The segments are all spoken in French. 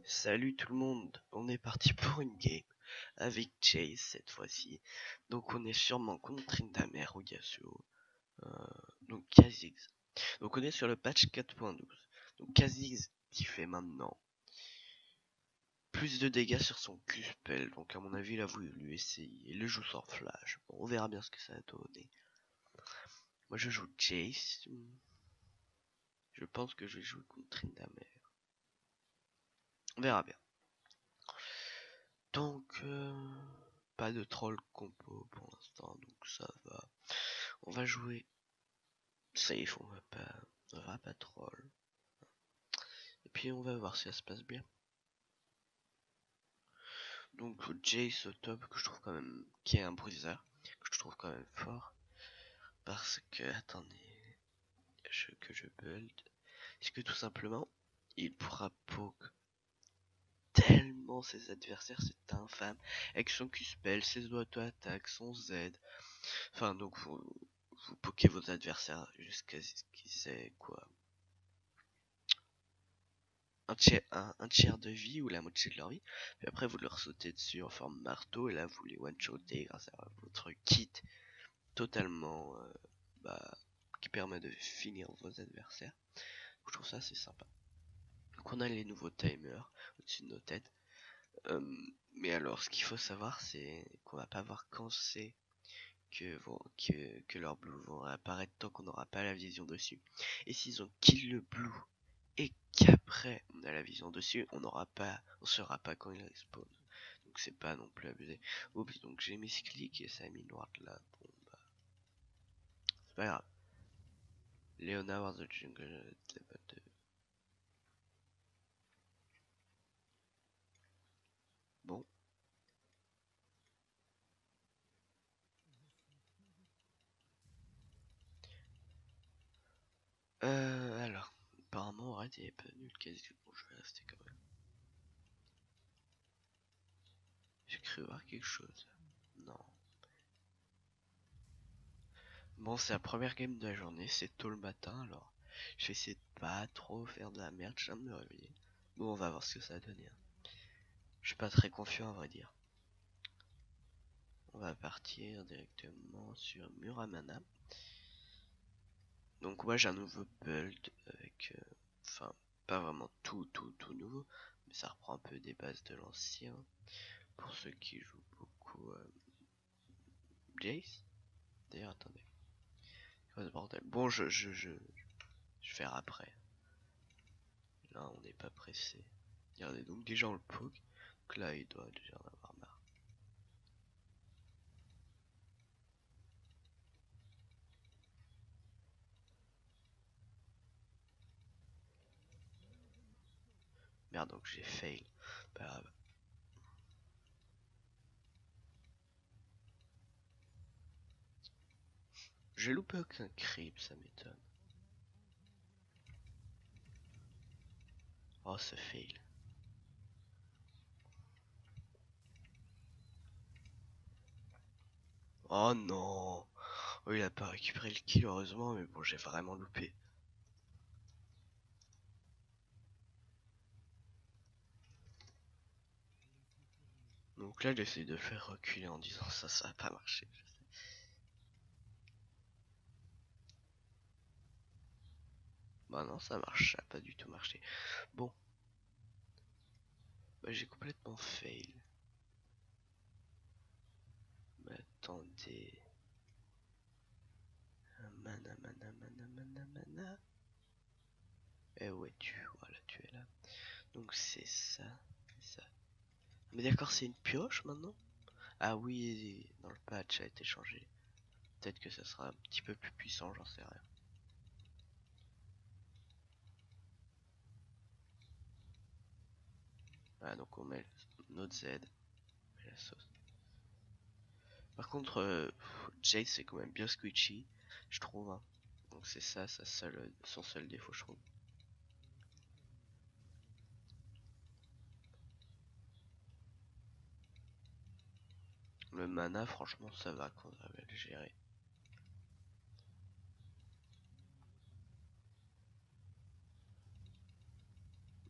Salut tout le monde, on est parti pour une game avec Chase cette fois-ci. Donc on est sûrement contre Tryndamere ou Yasuo. Donc Kha'Zix. Donc on est sur le patch 4.12. Donc Kha'Zix qui fait maintenant plus de dégâts sur son Q-spell. Donc à mon avis il a voulu lui essayer. Il le joue sans flash. Bon, on verra bien ce que ça va donner. Moi je joue Chase. Je pense que je vais jouer contre Tryndamere. On verra bien. Donc pas de troll compo pour l'instant, donc ça va. On va jouer safe, on va pas troll. Et puis on va voir si ça se passe bien. Donc Jace au top, que je trouve quand même, qui est un bruiser, que je trouve quand même fort. Parce que, attendez, que je build. Est-ce que tout simplement, il pourra poke tellement ses adversaires, c'est infâme. Avec son Q-spell, ses auto-attaques, son Z. Enfin, donc vous pokez vos adversaires jusqu'à ce qu'ils aient quoi, un tiers de vie ou la moitié de leur vie. Puis après vous leur sautez dessus en forme marteau et là vous les one-shotez grâce à votre kit totalement qui permet de finir vos adversaires. Je trouve ça assez sympa. Donc on a les nouveaux timers au-dessus de nos têtes. Mais alors ce qu'il faut savoir c'est qu'on va pas voir quand c'est que leurs blues vont apparaître tant qu'on n'aura pas la vision dessus. Et s'ils ont kill le blue et qu'après on a la vision dessus, on saura pas quand il respawn. Donc c'est pas non plus abusé. Oups, donc j'ai mis ce clic et ça a mis noir là. Bon bah, c'est pas grave. Leona War the Jungle level 2. Bon. Alors, apparemment Red il est pas nul quasi. Bon, je vais rester quand même. J'ai cru voir quelque chose. Non. Bon, c'est la première game de la journée, c'est tôt le matin, alors je vais essayer de pas trop faire de la merde, je viens de me réveiller. Bon, on va voir ce que ça va donner. Je suis pas très confiant à vrai dire. On va partir directement sur Muramana. Donc moi j'ai un nouveau build avec, enfin pas vraiment tout nouveau, mais ça reprend un peu des bases de l'ancien. Pour ceux qui jouent beaucoup Jace. D'ailleurs attendez. Quoi ce bordel. Bon je vais faire après. Là on n'est pas pressé. Regardez donc déjà on le poke. Donc là il doit déjà en avoir marre. Merde donc j'ai fail. Pas grave. J'ai loupé aucun creep, ça m'étonne. Oh ce fail. Oh non. Oh il a pas récupéré le kill heureusement mais bon j'ai vraiment loupé. Donc là j'essaie de le faire reculer en disant ça va pas marcher. Bah non ça marche, ça a pas du tout marché. Bon. Bah j'ai complètement fail. Mais attendez. Mana. Eh ouais voilà tu es là. Donc c'est ça. Mais d'accord c'est une pioche maintenant. Ah oui dans le patch ça a été changé. Peut-être que ça sera un petit peu plus puissant, j'en sais rien. Voilà donc on met notre Z. On met la sauce. Par contre Jade c'est quand même bien squishy. Je trouve hein. Donc c'est ça son seul défaut je trouve. Le mana franchement ça va quand on va le gérer.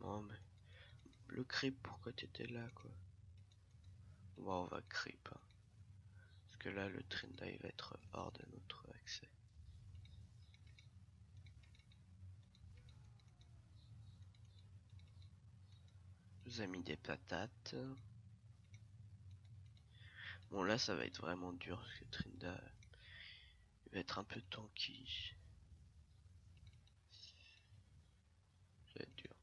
Non mais Le creep, pourquoi t'étais là, quoi? Bon, on va creep, hein. Parce que là, le Trinda, il va être hors de notre accès. Nous a mis des patates. Bon, là, ça va être vraiment dur, parce que Trinda, il va être un peu tanky. Ça va être dur.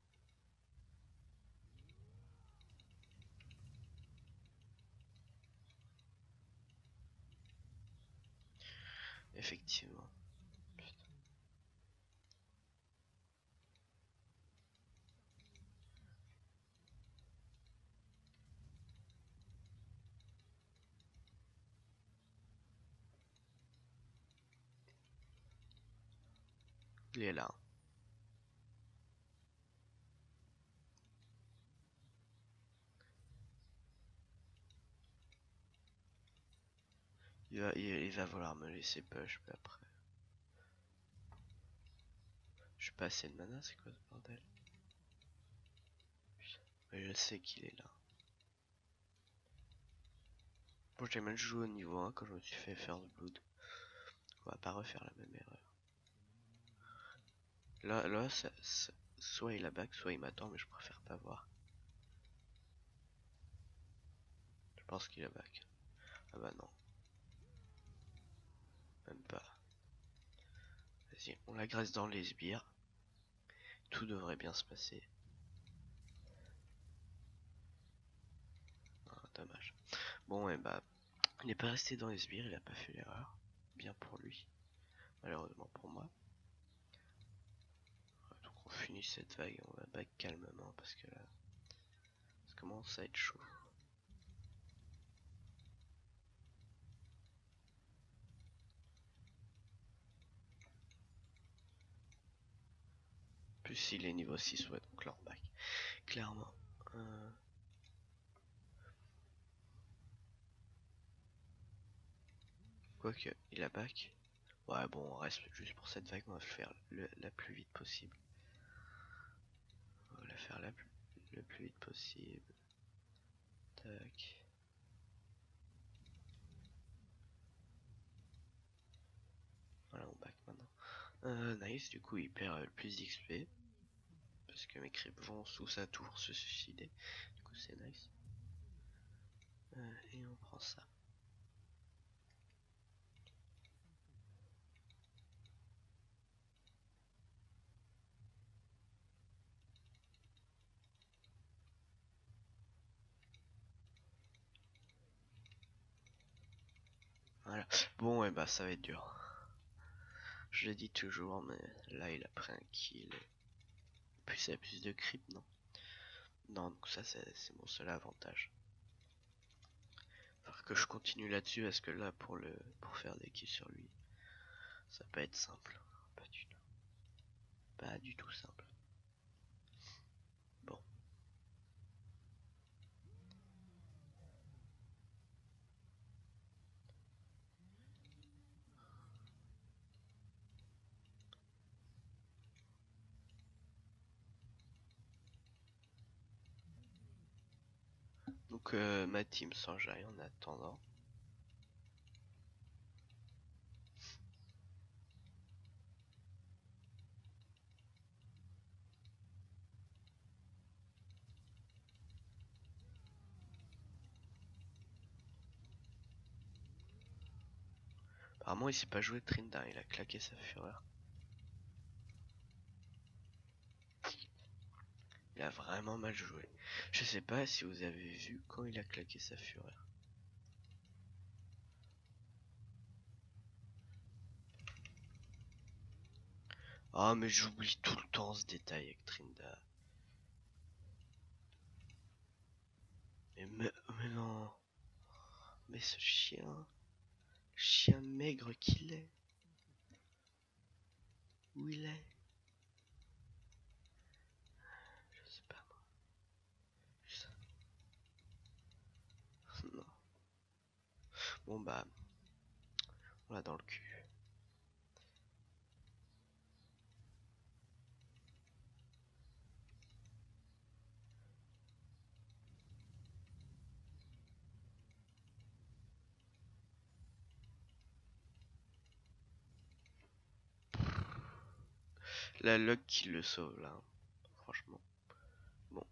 Effectivement. Putain. Il est là. Il va vouloir me laisser push, mais après. Je suis pas assez de mana, c'est quoi ce bordel? Mais je sais qu'il est là. Bon, j'ai mal joué au niveau 1 quand je me suis fait First Blood. On va pas refaire la même erreur. Là soit il a back, soit il m'attend, mais je préfère pas voir. Je pense qu'il a back. Ah bah non. Même pas. Vas-y, on l'agresse dans les sbires. Tout devrait bien se passer. Ah, dommage. Bon, et bah, il n'est pas resté dans les sbires, il a pas fait l'erreur. Bien pour lui. Malheureusement pour moi. Donc on finit cette vague, on va back calmement parce que là, ça commence à être chaud. Plus il est niveau 6, ouais, donc là on back. Clairement. Quoique, il a back. Ouais, bon, on reste juste pour cette vague, on va faire la plus vite possible. On va la faire le plus vite possible. Tac. Voilà, on back maintenant. Nice, du coup, il perd le plus d'XP. Parce que mes creeps vont sous sa tour se suicider. Du coup, c'est nice. Et on prend ça. Voilà. Bon, et bah, ça va être dur. Je le dis toujours, mais là, il a pris un kill. Plus il a plus de creep, non? Non, donc ça, c'est mon seul avantage. Faut que je continue là-dessus, parce que là, pour faire des kills sur lui, ça peut être simple. Pas du tout. Pas du tout simple. Bon. Donc, ma team s'enjaille en attendant. Apparemment, il s'est pas joué Trinda, il a claqué sa fureur. Il a vraiment mal joué. Je sais pas si vous avez vu quand il a claqué sa fureur. Ah, mais j'oublie tout le temps ce détail avec Trinda. Mais non. Mais ce chien maigre qu'il est. Où il est? Je sais pas moi. Non. Bon bah, on l'a dans le cul. la luck qui le sauve là, hein. Franchement. Bon.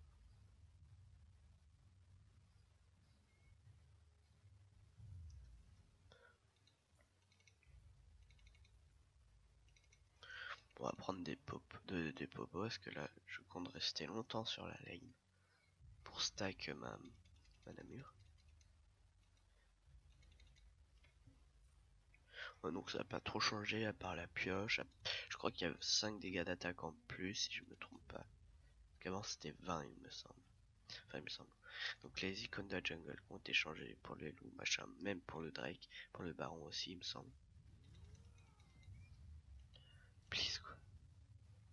On va prendre des popos parce que là je compte rester longtemps sur la lane pour stack ma namure. Ouais, donc ça n'a pas trop changé à part la pioche. Je crois qu'il y a 5 dégâts d'attaque en plus si je me trompe pas. Qu'avant c'était 20 il me semble. Enfin il me semble. Donc les icônes de la jungle ont été changées pour les loups, machin, même pour le Drake, pour le baron aussi il me semble. Please quoi.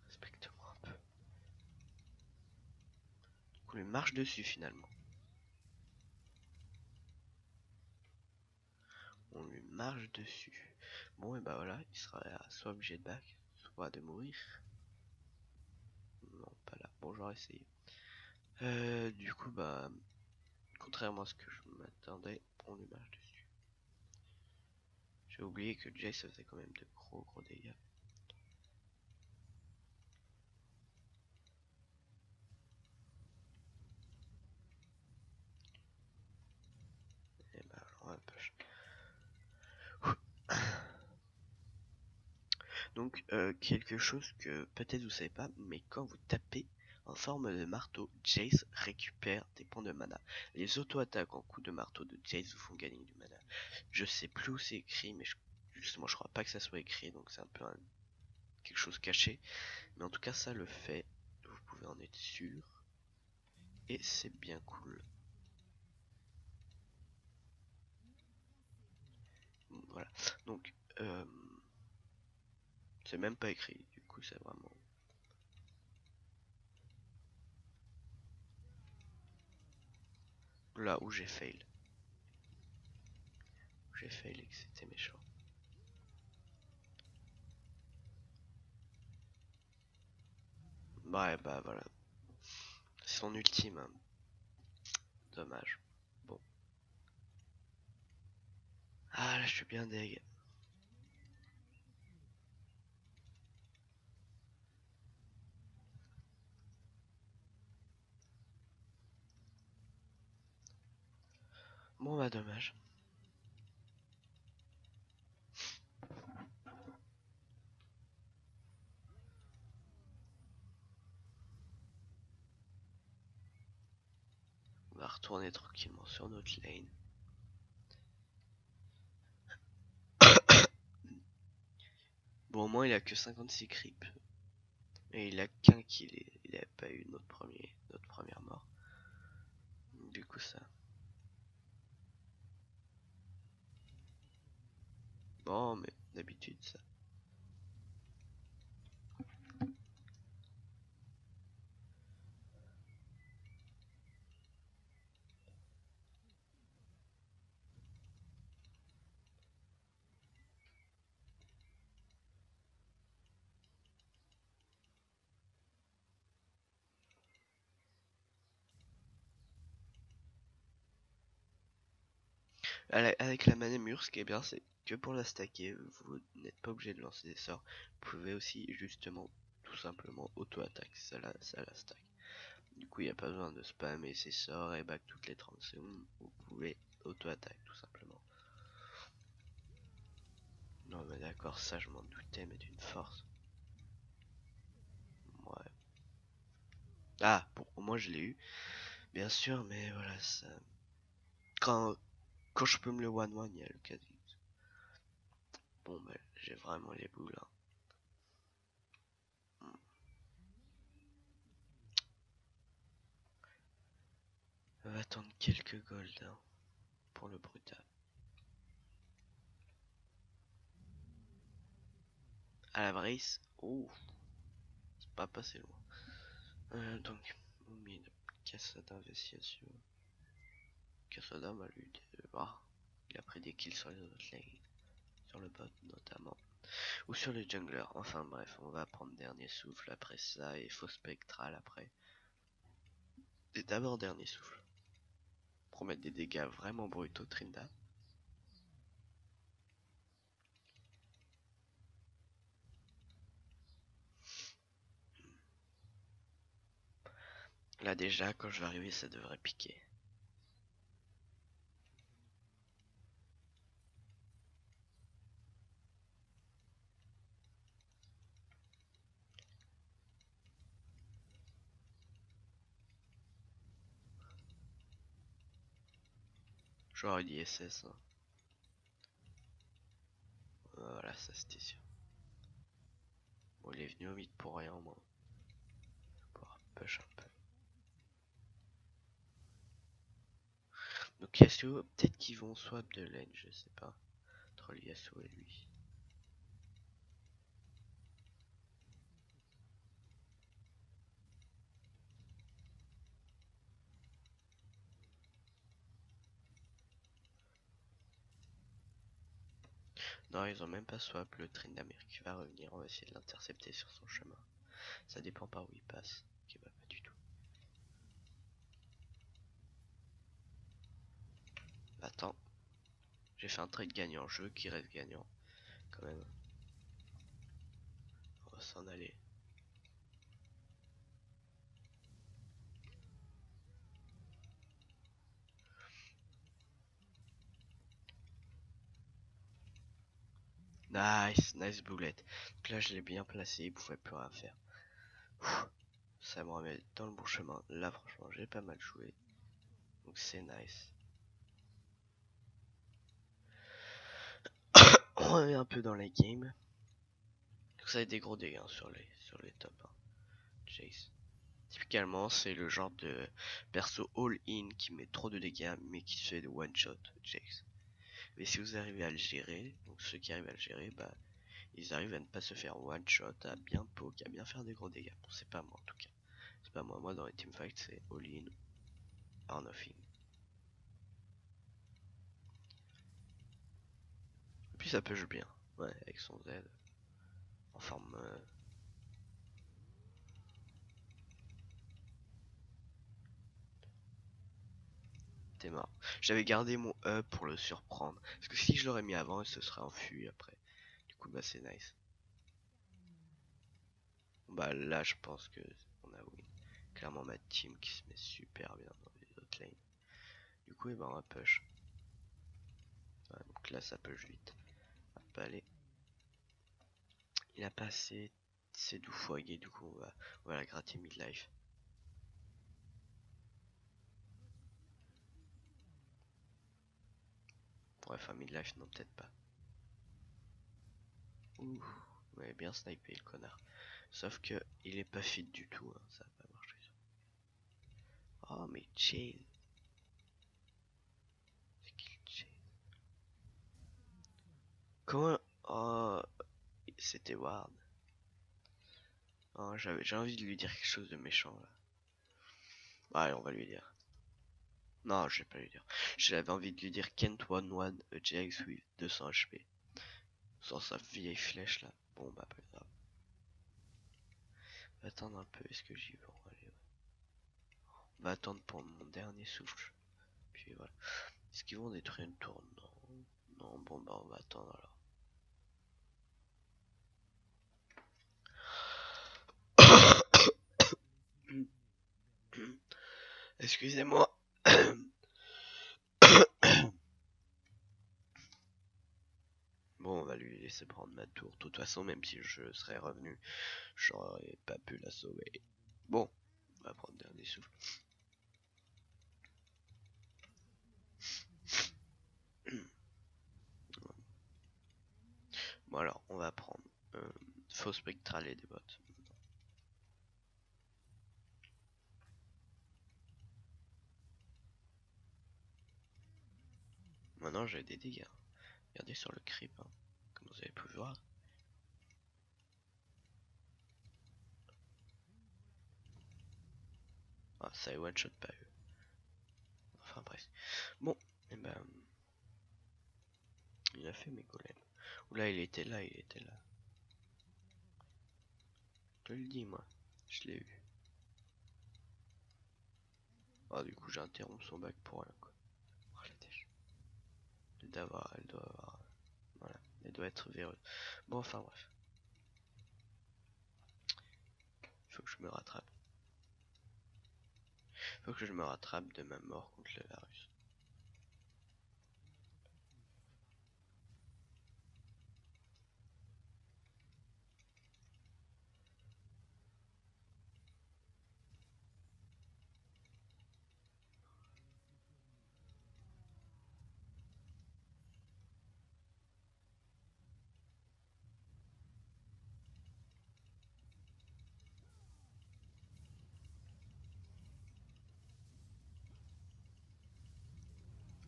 Respecte-moi un peu. Donc on lui marche dessus finalement. On lui marche dessus. Bon et bah voilà, il sera soit obligé de back, soit de mourir. Non, pas là. Bon, j'aurais essayé. Du coup, bah, contrairement à ce que je m'attendais, on lui marche dessus. J'ai oublié que Jay ça faisait quand même de gros dégâts. Et bah, alors, on va push. Donc, quelque chose que peut-être vous savez pas, mais quand vous tapez en forme de marteau, Jace récupère des points de mana. Les auto-attaques en coup de marteau de Jace vous font gagner du mana. Je sais plus où c'est écrit, mais justement, je crois pas que ça soit écrit, donc c'est un peu quelque chose caché. Mais en tout cas, ça le fait. Vous pouvez en être sûr. Et c'est bien cool. Voilà. Donc, c'est même pas écrit. Du coup, c'est vraiment... Là où j'ai fail. J'ai fail et que c'était méchant. Ouais, bah voilà. C'est son ultime. Hein. Dommage. Bon. Ah là, je suis bien deg. Bon, bah dommage. On va retourner tranquillement sur notre lane. Bon, au moins, il a que 56 creeps. Et il a qu'un kill. Il a pas eu notre première mort. Du coup, ça... Bon, mais d'habitude, ça... Avec la Manamur, ce qui est bien, c'est que pour la stacker, vous n'êtes pas obligé de lancer des sorts. Vous pouvez aussi, justement, tout simplement auto-attaque. Ça la stack. Du coup, il n'y a pas besoin de spammer ses sorts et back toutes les 30 secondes. Vous pouvez auto-attaque, tout simplement. Non, mais d'accord, ça, je m'en doutais, mais d'une force. Ouais. Ah, bon, au moins, je l'ai eu. Bien sûr, mais voilà, ça... Quand je peux me le one-one, il y a le cas. Bon, ben, j'ai vraiment les boules, là. On va attendre quelques golds hein, pour le brutal. À la brace, oh, c'est pas passé loin. Donc, mid, Cassada investigation. Cassada m'a lui, il a pris des kills sur les autres lanes, sur le bot notamment, ou sur les junglers. Enfin bref, on va prendre dernier souffle après ça et faux spectral après. Et d'abord dernier souffle. Pour mettre des dégâts vraiment brutaux, Trinda. Là déjà, quand je vais arriver, ça devrait piquer. J'aurais dit SS. Hein. Voilà, ça c'était sûr. Bon, il est venu au mid pour rien, moi. Pour push un peu. Donc Yasuo, peut-être qu'ils vont swap de lane, je sais pas. Entre le Yasuo et lui. Non, ils ont même pas swap. Le train d'Amérique va revenir. On va essayer de l'intercepter sur son chemin. Ça dépend par où il passe. Ok, bah pas du tout. Attends. J'ai fait un trade gagnant. Je veux qu'il reste gagnant. Quand même. On va s'en aller. Nice, nice boulette. Donc là, je l'ai bien placé. Il pouvait plus rien faire. Ça me remet dans le bon chemin. Là, franchement, j'ai pas mal joué. Donc c'est nice. On revient un peu dans les games. Ça a des gros dégâts sur les top 1. Jace. Typiquement, c'est le genre de perso all-in qui met trop de dégâts mais qui se fait de one-shot, Jace. Mais si vous arrivez à le gérer, donc ceux qui arrivent à le gérer, bah ils arrivent à ne pas se faire one-shot, à bien poke, à bien faire des gros dégâts. Bon, c'est pas moi en tout cas. C'est pas moi. Moi dans les teamfights, c'est all-in or nothing. Et puis ça push bien, ouais, avec son Z. En forme. T'es mort. J'avais gardé mon E pour le surprendre. Parce que si je l'aurais mis avant, il se serait enfui après. Du coup, bah c'est nice. Bah là, je pense que on a win. Clairement ma team qui se met super bien dans les autres lanes. Du coup, bah, on va push. Ouais, donc là, ça push vite. Hop, allez. Il a passé ses doux du coup, on va la gratter midlife. Bref, un midlife, non, peut-être pas. Ouh, ouais, bien snipé le connard. Sauf que il est pas fit du tout, hein, ça va pas marcher. Oh, mais chill. C'est qui le chill? Comment? Oh, c'était Ward. Oh, j'ai envie de lui dire quelque chose de méchant là. Allez, on va lui dire. Non, je vais pas lui dire. J'avais envie de lui dire Kent 1-1 GX with 200 HP. Sans sa vieille flèche là. Bon, bah, pas grave. On va attendre un peu, est-ce que j'y vais? Allez, ouais. On va attendre pour mon dernier souffle. Puis voilà. Est-ce qu'ils vont détruire une tour? Non. Non, bon, bah, on va attendre alors. Excusez-moi. Bon, on va lui laisser prendre ma tour. De toute façon, même si je serais revenu, j'aurais pas pu la sauver. Bon, on va prendre dernier souffle. Bon alors, on va prendre faux spectral et des bottes. Maintenant j'ai des dégâts. Regardez sur le creep, hein, comme vous avez pu voir. Ah, ça est one shot pas eux. Enfin presque. Bon, et ben il a fait mes golems. Oula, il était là, il était là. Je te le dis moi, je l'ai eu. Ah du coup j'ai interrompu son bac pour rien quoi. Oh la dèche. Elle doit avoir. Voilà, elle doit être véreuse. Bon enfin bref. Il faut que je me rattrape. Faut que je me rattrape de ma mort contre le Varus.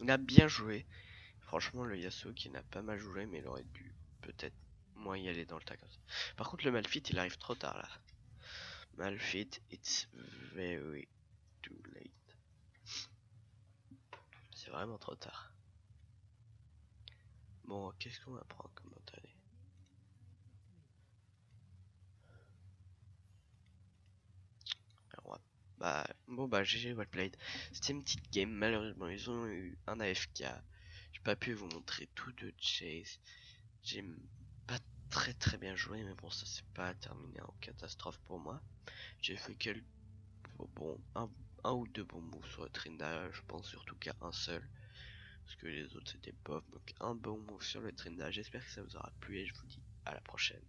Il a bien joué. Franchement, le Yasuo qui n'a pas mal joué, mais il aurait dû peut-être moins y aller dans le tas comme ça. Par contre, le Malphite, il arrive trop tard là. Malphite, it's very too late. C'est vraiment trop tard. Bon, qu'est-ce qu'on va prendre comme montagne? Bah, bon bah GG Wildblade. C'était une petite game, malheureusement ils ont eu un AFK. J'ai pas pu vous montrer tout de chase. J'ai pas très bien joué, mais bon ça c'est pas terminé en catastrophe pour moi. J'ai fait quelques bon un ou deux bons moves sur le Trinda, je pense surtout qu'à un seul. Parce que les autres c'était bof, donc un bon move sur le Trinda. J'espère que ça vous aura plu et je vous dis à la prochaine.